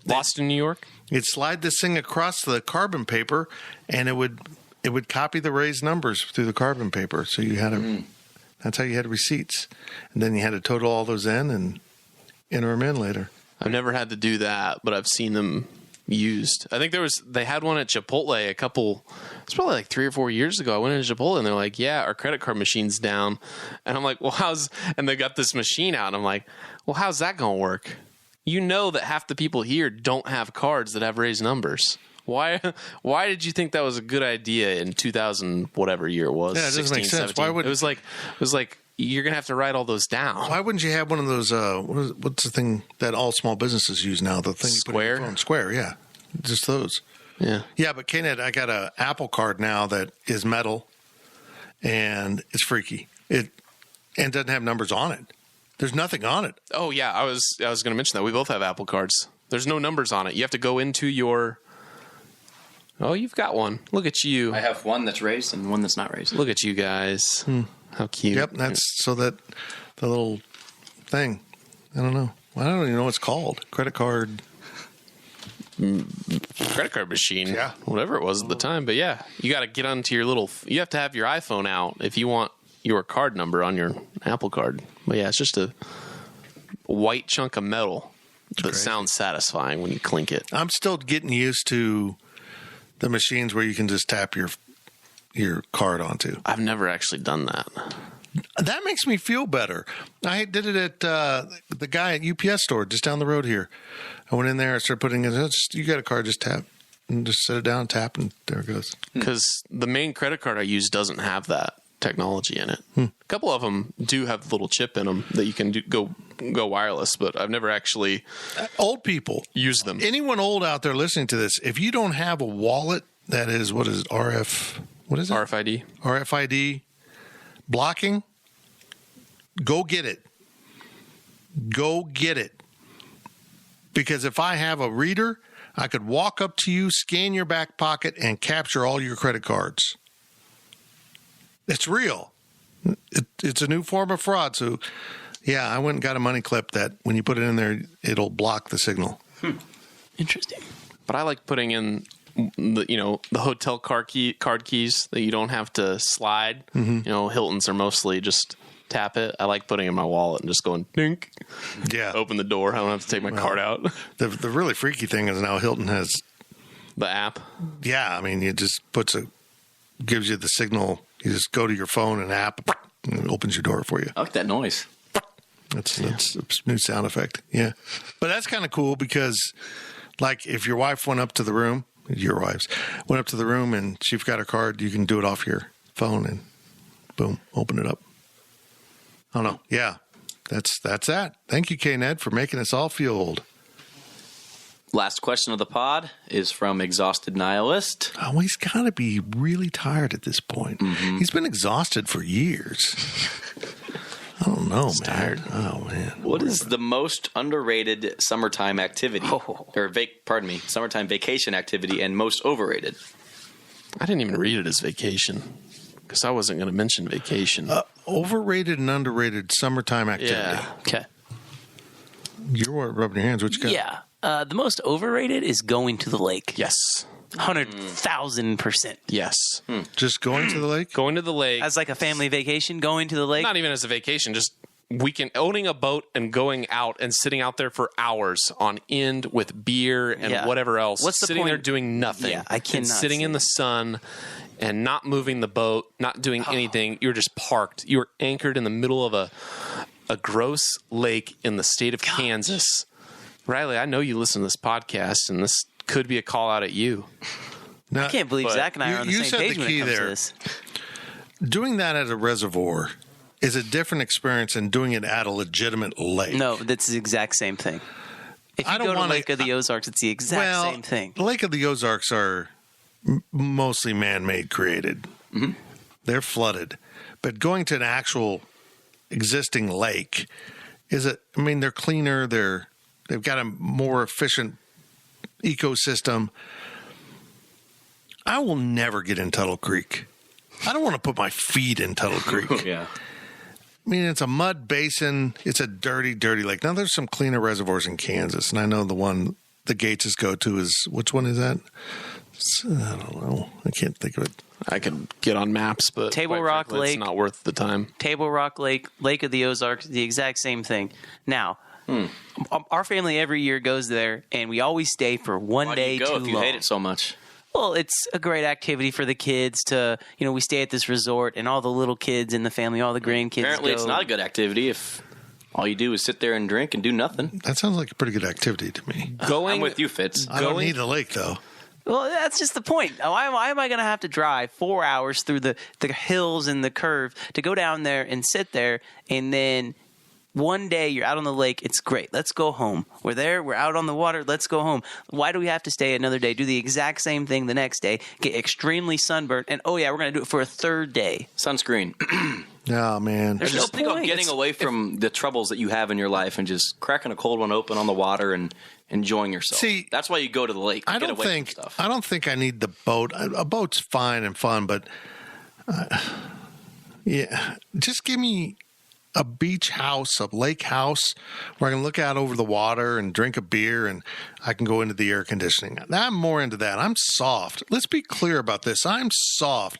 Lost in New York? You'd slide this thing across the carbon paper, and it would copy the raised numbers through the carbon paper. So you had that's how you had receipts. And then you had to total all those in and enter them in later. I've never had to do that, but I've seen them used. I think they had one at Chipotle it's probably like 3 or 4 years ago. I went into Chipotle and they're like, yeah, our credit card machine's down. And I'm like, well, and they got this machine out. And I'm like, well, how's that going to work? You know that half the people here don't have cards that have raised numbers. Why did you think that was a good idea in 2000, whatever year it was? Yeah, it doesn't 16, make sense. 17? Why would it was like you're gonna have to write all those down. Why wouldn't you have one of those? What's the thing that all small businesses use now? The thing Square? You put in your phone. Square, yeah, just those. Yeah, yeah. But KNED, I got an Apple card now that is metal, and it's freaky. It doesn't have numbers on it. There's nothing on it. Oh yeah, I was going to mention that we both have Apple cards. There's no numbers on it. You have to go into your. Oh, you've got one. Look at you. I have one that's raised and one that's not raised. Look at you guys. How cute. Yep, that's so that the little thing. I don't know. I don't even know what it's called. Credit card machine. Yeah. Whatever it was at the time. But yeah, you got to get onto your you have to have your iPhone out if you want your card number on your Apple card. But yeah, it's just a white chunk of metal that sounds satisfying when you clink it. I'm still getting used to the machines where you can just tap your card onto. I've never actually done that. That makes me feel better. I did it at the guy at UPS store just down the road here. I went in there and started putting it. You got a card, just tap. And just set it down, tap, and there it goes. Because the main credit card I use doesn't have that technology in it. A couple of them do have a little chip in them that you can go wireless, but I've never actually old people use them. Anyone old out there listening to this, if you don't have a wallet that is RFID blocking, go get it. Because if I have a reader, I could walk up to you, scan your back pocket, and capture all your credit cards. It's real. It's a new form of fraud. So, yeah, I went and got a money clip that when you put it in there, it'll block the signal. Interesting. But I like putting in the hotel card keys that you don't have to slide. Hilton's are mostly just tap it. I like putting it in my wallet and just going dink. Yeah. Open the door. I don't have to take my card out. The really freaky thing is now Hilton has the app. Yeah, I mean, it just gives you the signal. You just go to your phone and app, and it opens your door for you. I like that noise. That's a new sound effect. Yeah. But that's kind of cool because, like, if your wife went up to the room, and she forgot her card, you can do it off your phone and boom, open it up. I don't know. Yeah. That's that. Thank you, KNED, for making us all feel old. Last question of the pod is from Exhausted Nihilist. Oh, he's got to be really tired at this point. Mm-hmm. He's been exhausted for years. I don't know, man. Tired. Oh, man. What is the most underrated summertime activity? Summertime vacation activity and most overrated? I didn't even read it as vacation because I wasn't going to mention vacation. Overrated and underrated summertime activity. Yeah. Okay. You're rubbing your hands. What you got? Yeah. The most overrated is going to the lake. Yes. 100,000%. Yes. Just going to the lake? Going to the lake. As like a family vacation, going to the lake? Not even as a vacation, just weekend owning a boat and going out and sitting out there for hours on end with beer and whatever else. What's the sitting point? there doing nothing. Yeah, I cannot. And sitting in the sun and not moving the boat, not doing anything. You're just parked. You're anchored in the middle of a gross lake in the state of Kansas. Riley, I know you listen to this podcast, and this could be a call out at you. Now, I can't believe Zach and I are on the same page when it comes to this. Doing that at a reservoir is a different experience than doing it at a legitimate lake. No, that's the exact same thing. If you go to Lake of the Ozarks, it's the exact same thing. The Lake of the Ozarks are mostly man-made created. Mm-hmm. They're flooded. But going to an actual existing lake they're cleaner, they've got a more efficient ecosystem. I will never get in Tuttle Creek. I don't want to put my feet in Tuttle Creek. Yeah. I mean, it's a mud basin. It's a dirty, dirty lake. Now, there's some cleaner reservoirs in Kansas, and I know the one the Gateses go to is, which one is that? I don't know. I can't think of it. I could get on maps, but Table Rock Lake, it's not worth the time. Table Rock Lake, Lake of the Ozarks, the exact same thing. Now, our family every year goes there, and we always stay for one day too long. Why do you go if you hate it so much? Well, it's a great activity for the kids to, we stay at this resort, and all the little kids in the family, all the grandkids Apparently, go. it's not a good activity if all you do is sit there and drink and do nothing. That sounds like a pretty good activity to me. I'm with you, Fitz. I don't need the lake, though. Well, that's just the point. Why am I going to have to drive 4 hours through the hills and the curve to go down there and sit there, and then one day you're out on the lake, it's great. Let's go home. We're there, we're out on the water, let's go home. Why do we have to stay another day, do the exact same thing the next day, get extremely sunburned, and we're going to do it for a third day? Sunscreen. Oh, man. There's no point. Getting away from the troubles that you have in your life and just cracking a cold one open on the water and enjoying yourself. See, that's why you go to the lake. I don't think I need the boat. A boat's fine and fun, but just give me a beach house, a lake house where I can look out over the water and drink a beer and I can go into the air conditioning. I'm more into that. I'm soft. Let's be clear about this. I'm soft.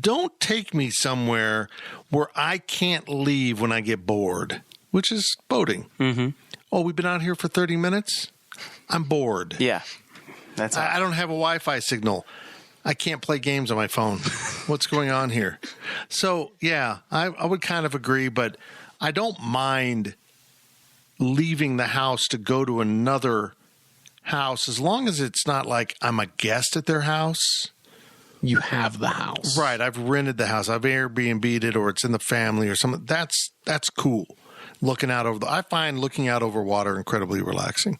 Don't take me somewhere where I can't leave when I get bored, which is boating. Mm-hmm. Oh, we've been out here for 30 minutes? I'm bored. Yeah. I don't have a Wi-Fi signal. I can't play games on my phone. What's going on here? So, yeah, I would kind of agree, but I don't mind leaving the house to go to another house as long as it's not like I'm a guest at their house. You have the house. Right. I've rented the house. I've Airbnb'd it, or it's in the family or something. That's cool. I find looking out over water incredibly relaxing.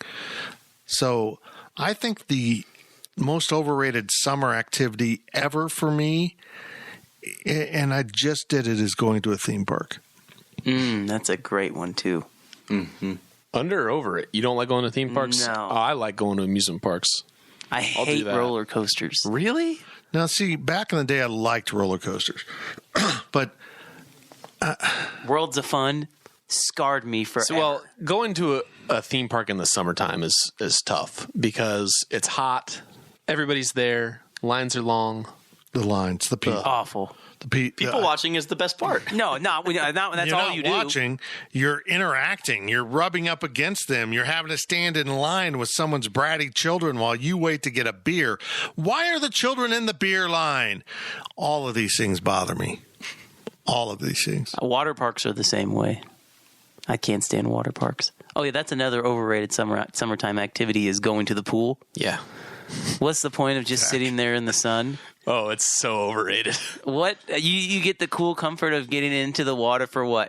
So I think the most overrated summer activity ever for me, and I just did it, is going to a theme park. That's a great one too. Mm-hmm. Under or over it? You don't like going to theme parks? No. Oh, I like going to amusement parks. I hate roller coasters. Really? Now, see, back in the day, I liked roller coasters, but Worlds of Fun scarred me forever. So, well, going to a theme park in the summertime is tough because it's hot. Everybody's there. Lines are long. The lines, the people. Awful. People watching is the best part. No, not that's you're all not you do. Watching, you're interacting. You're rubbing up against them. You're having to stand in line with someone's bratty children while you wait to get a beer. Why are the children in the beer line? All of these things bother me. All of these things. Water parks are the same way. I can't stand water parks. Oh, yeah, that's another overrated summertime activity is going to the pool. Yeah. What's the point of just sitting there in the sun? Oh, it's so overrated. What? You get the cool comfort of getting into the water for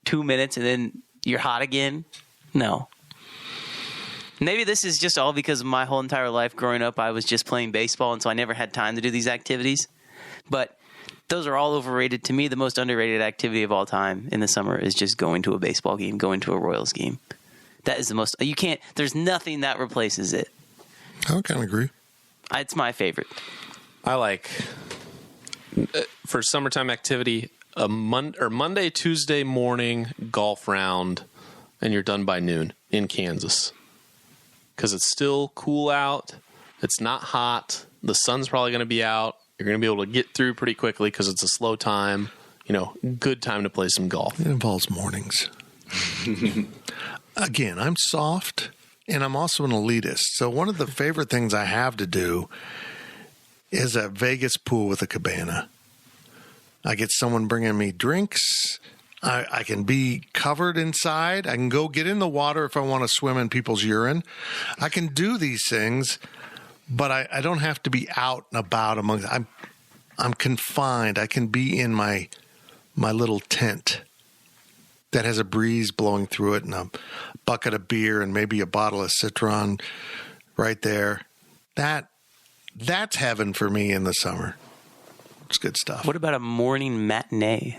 2 minutes and then you're hot again? No. Maybe this is just all because my whole entire life growing up, I was just playing baseball, and so I never had time to do these activities. But those are all overrated. To me, the most underrated activity of all time in the summer is just going to a baseball game, going to a Royals game. That is the most. You can't. There's nothing that replaces it. I kind of agree. It's my favorite. I like for summertime activity a Monday, Tuesday morning golf round, and you're done by noon in Kansas because it's still cool out. It's not hot. The sun's probably going to be out. You're going to be able to get through pretty quickly because it's a slow time. Good time to play some golf. It involves mornings. Again, I'm soft, and I'm also an elitist. So one of the favorite things I have to do is a Vegas pool with a cabana. I get someone bringing me drinks. I can be covered inside. I can go get in the water if I want to swim in people's urine. I can do these things, but I don't have to be out and about among. I'm confined. I can be in my little tent that has a breeze blowing through it and a bucket of beer and maybe a bottle of Citron right there. That's heaven for me in the summer. It's good stuff. What about a morning matinee?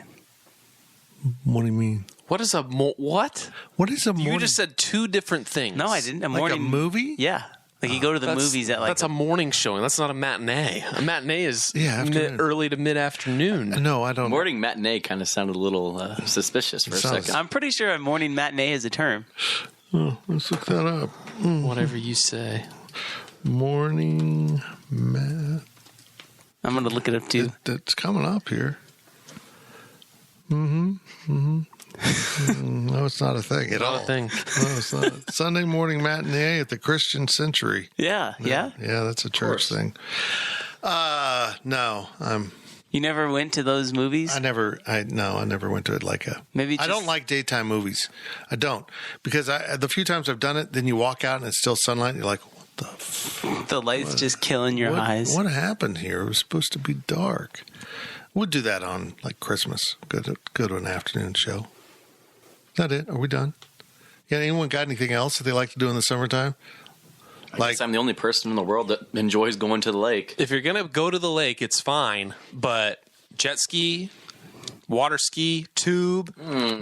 What do you mean? What is a what? What is a morning? You just said two different things. No, I didn't. Like a movie? Yeah. Like you go to the movies at that's a morning showing. That's not a matinee. A matinee is early to mid-afternoon. No, I don't. Morning matinee kind of sounded a little suspicious for a second. I'm pretty sure a morning matinee is a term. Oh, let's look that up. Whatever you say. Morning I'm going to look it up too. That's coming up here. No, it's not a thing at all. Not a thing. No, it's not. Sunday morning matinee at the Christian Century. Yeah. Yeah, that's a church thing. No, You never went to those movies? I never went to it like a. Maybe I don't like daytime movies. I don't because the few times I've done it, then you walk out and it's still sunlight. And you're like, what the? The light's just killing your eyes. What happened here? It was supposed to be dark. We'll do that on like Christmas. Go to an afternoon show. Is that it? Are we done? Yeah. Anyone got anything else that they like to do in the summertime? I guess I'm the only person in the world that enjoys going to the lake. If you're going to go to the lake, it's fine. But jet ski, water ski, tube,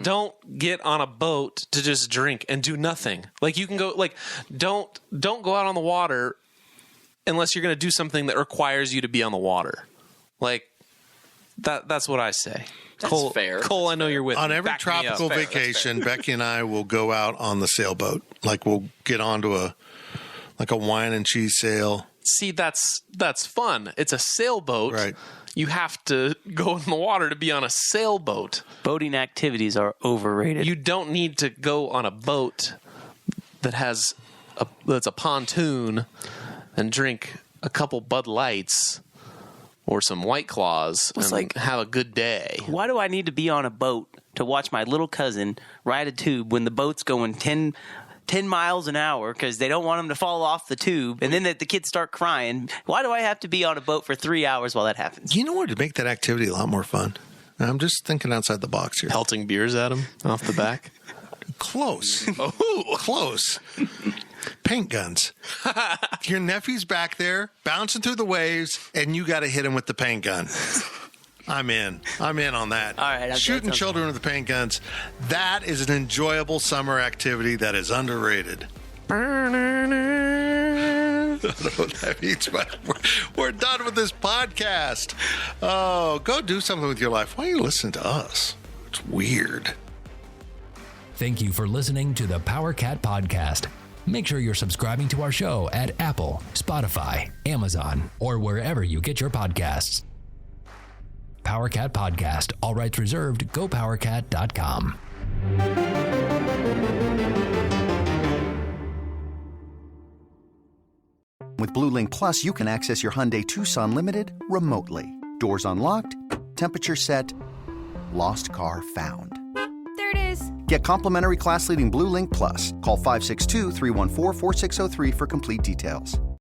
don't get on a boat to just drink and do nothing. Like you can go, like, don't go out on the water unless you're going to do something that requires you to be on the water. Like, that's what I say. That's fair. Cole, I know you're with me. On every tropical vacation, Becky and I will go out on the sailboat. Like we'll get onto a wine and cheese sail. See, that's fun. It's a sailboat. Right. You have to go in the water to be on a sailboat. Boating activities are overrated. You don't need to go on a boat that's a pontoon and drink a couple Bud Lights or some White Claws and have a good day. Why do I need to be on a boat to watch my little cousin ride a tube when the boat's going 10 miles an hour because they don't want them to fall off the tube, and then the kids start crying? Why do I have to be on a boat for 3 hours while that happens? You know what would make that activity a lot more fun? I'm just thinking outside the box here. Pelting beers at them off the back? Close. Oh, close. Paint guns. Your nephew's back there bouncing through the waves, and you got to hit him with the paint gun. I'm in on that. All right, shooting children with the paint guns. That is an enjoyable summer activity that is underrated. I don't know what that means, but we're done with this podcast. Oh, go do something with your life. Why are you listening to us? It's weird. Thank you for listening to the Power Cat Podcast. Make sure you're subscribing to our show at Apple, Spotify, Amazon, or wherever you get your podcasts. Power Cat Podcast. All rights reserved. GoPowerCat.com. With Blue Link Plus, you can access your Hyundai Tucson Limited remotely. Doors unlocked, temperature set, lost car found. There it is. Get complimentary class-leading Blue Link Plus. Call 562-314-4603 for complete details.